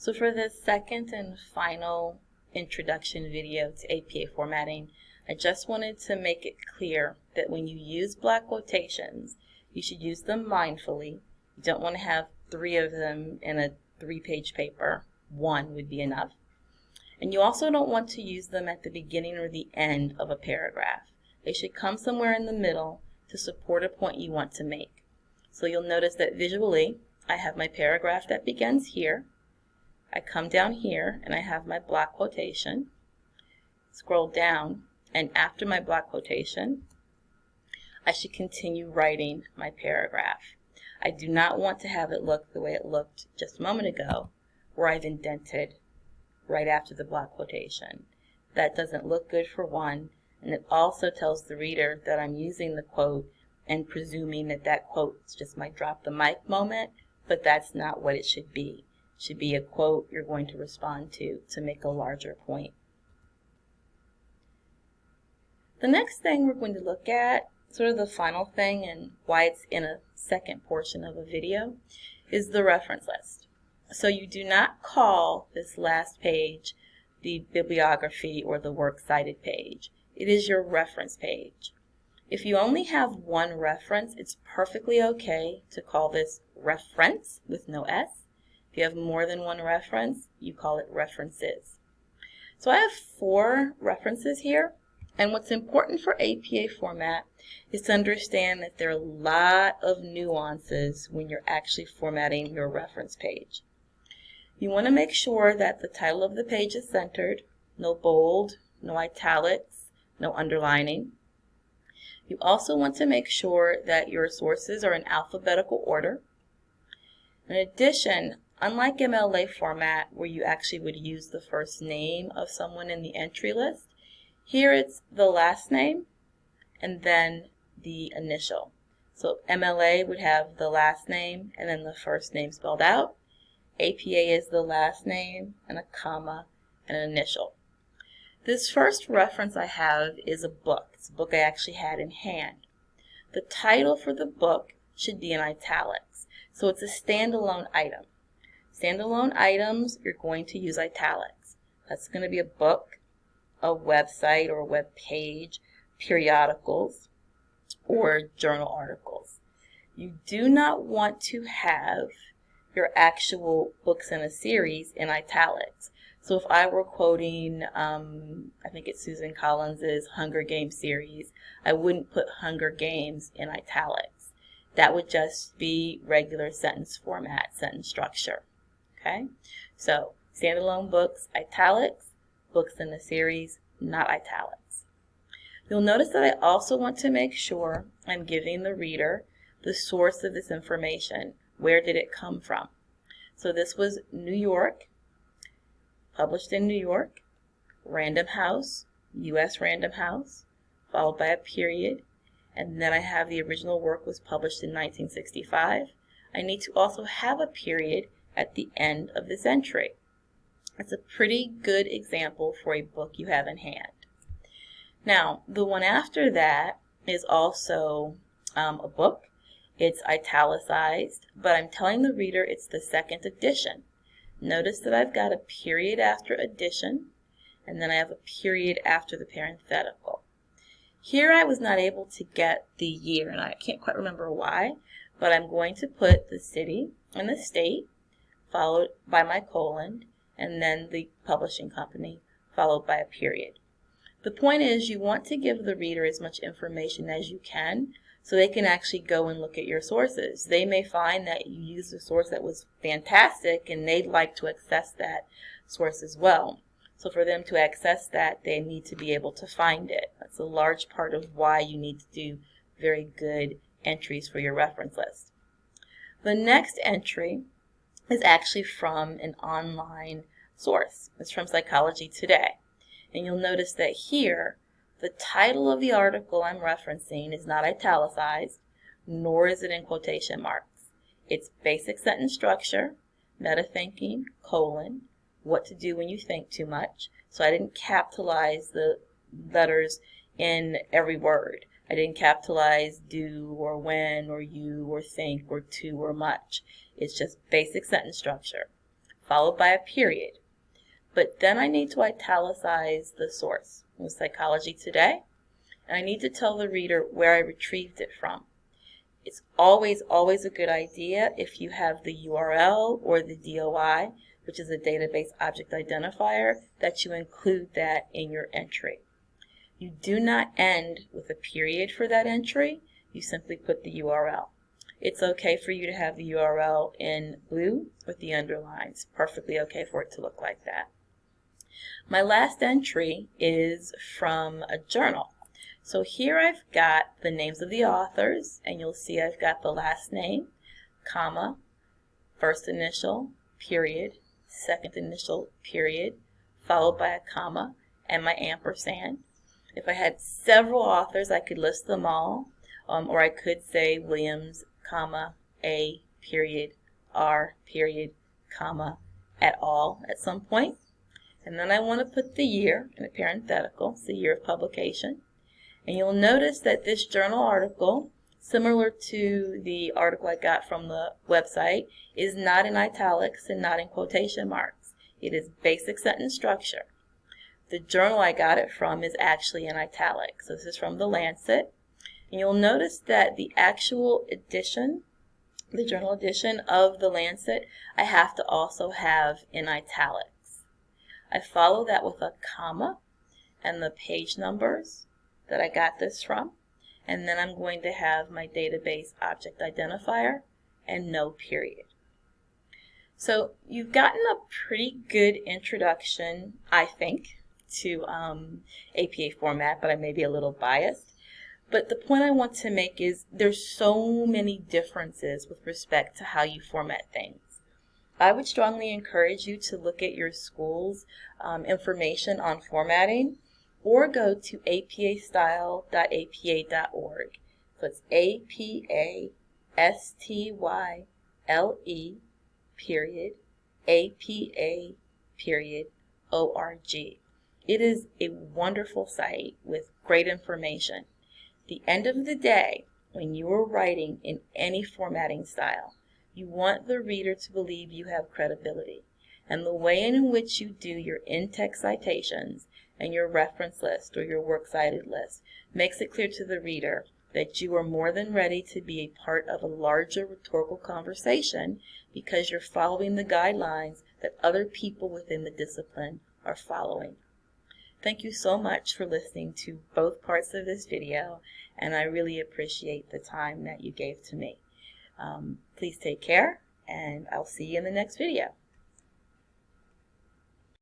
So for the second and final introduction video to APA formatting, I just wanted to make it clear that when you use block quotations, you should use them mindfully. You don't want to have 3 of them in a 3-page paper. 1 would be enough. And you also don't want to use them at the beginning or the end of a paragraph. They should come somewhere in the middle to support a point you want to make. So you'll notice that visually, I have my paragraph that begins here. I come down here and I have my block quotation. Scroll down, and after my block quotation, I should continue writing my paragraph. I do not want to have it look the way it looked just a moment ago, where I've indented right after the block quotation. That doesn't look good for one, and it also tells the reader that I'm using the quote and presuming that that quote is just my drop the mic moment, but that's not what it should be. It should be a quote you're going to respond to make a larger point. The next thing we're going to look at, sort of the final thing and why it's in a second portion of a video, is the reference list. So you do not call this last page the bibliography or the works cited page. It is your reference page. If you only have one reference, it's perfectly okay to call this reference with no S. If you have more than one reference, you call it references. So I have 4 references here, and what's important for APA format is to understand that there are a lot of nuances when you're actually formatting your reference page. You want to make sure that the title of the page is centered, no bold, no italics, no underlining. You also want to make sure that your sources are in alphabetical order. In addition, unlike MLA format where you actually would use the first name of someone in the entry list, here it's the last name and then the initial. So MLA would have the last name and then the first name spelled out. APA is the last name and a comma and an initial. This first reference I have is a book. It's a book I actually had in hand. The title for the book should be in italics. So it's a standalone item. Standalone items, you're going to use italics. That's going to be a book, a website or a web page, periodicals, or journal articles. You do not want to have your actual books in a series in italics. So if I were quoting, I think it's Susan Collins's Hunger Games series, I wouldn't put Hunger Games in italics. That would just be regular sentence format, sentence structure. Okay? So standalone books, italics, books in a series, not italics. You'll notice that I also want to make sure I'm giving the reader the source of this information. Where did it come from? So this was New York, published in New York, Random House, U.S. Random House, followed by a period, and then I have the original work was published in 1965. I need to also have a period at the end of this entry. That's a pretty good example for a book you have in hand. Now, the one after that is also a book. It's italicized, but I'm telling the reader it's the second edition. Notice that I've got a period after edition, and then I have a period after the parenthetical. Here I was not able to get the year, and I can't quite remember why, but I'm going to put the city and the state, followed by my colon, and then the publishing company, followed by a period. The point is you want to give the reader as much information as you can so they can actually go and look at your sources. They may find that you used a source that was fantastic and they'd like to access that source as well. So for them to access that, they need to be able to find it. That's a large part of why you need to do very good entries for your reference list. The next entry is actually from an online source. It's from Psychology Today. And you'll notice that here, the title of the article I'm referencing is not italicized, nor is it in quotation marks. It's basic sentence structure, meta-thinking, colon, what to do when you think too much. So I didn't capitalize the letters in every word. I didn't capitalize do or when or you or think or to or much. It's just basic sentence structure, followed by a period. But then I need to italicize the source. It was Psychology Today, and I need to tell the reader where I retrieved it from. It's always a good idea if you have the URL or the DOI, which is a database object identifier, that you include that in your entry. You do not end with a period for that entry. You simply put the URL. It's okay for you to have the URL in blue with the underlines. Perfectly okay for it to look like that. My last entry is from a journal. So here I've got the names of the authors, and you'll see I've got the last name, comma, first initial, period, second initial, period, followed by a comma, and my ampersand. If I had several authors, I could list them all, or I could say Williams, comma, A, period, R, period, comma, et al. At some point. And then I want to put the year in a parenthetical, it's the year of publication. And you'll notice that this journal article, similar to the article I got from the website, is not in italics and not in quotation marks. It is basic sentence structure. The journal I got it from is actually in italics. So this is from the Lancet. And you'll notice that the actual edition, the journal edition of the Lancet, I have to also have in italics. I follow that with a comma and the page numbers that I got this from, and then I'm going to have my database object identifier and no period. So you've gotten a pretty good introduction, I think, to APA format, but I may be a little biased. But the point I want to make is there's so many differences with respect to how you format things. I would strongly encourage you to look at your school's information on formatting, or go to apastyle.apa.org. So it's APASTYLE period APA period ORG. It is a wonderful site with great information. At the end of the day, when you are writing in any formatting style, you want the reader to believe you have credibility. And the way in which you do your in-text citations and your reference list or your works cited list makes it clear to the reader that you are more than ready to be a part of a larger rhetorical conversation because you're following the guidelines that other people within the discipline are following. Thank you so much for listening to both parts of this video, and I really appreciate the time that you gave to me. Please take care, and I'll see you in the next video.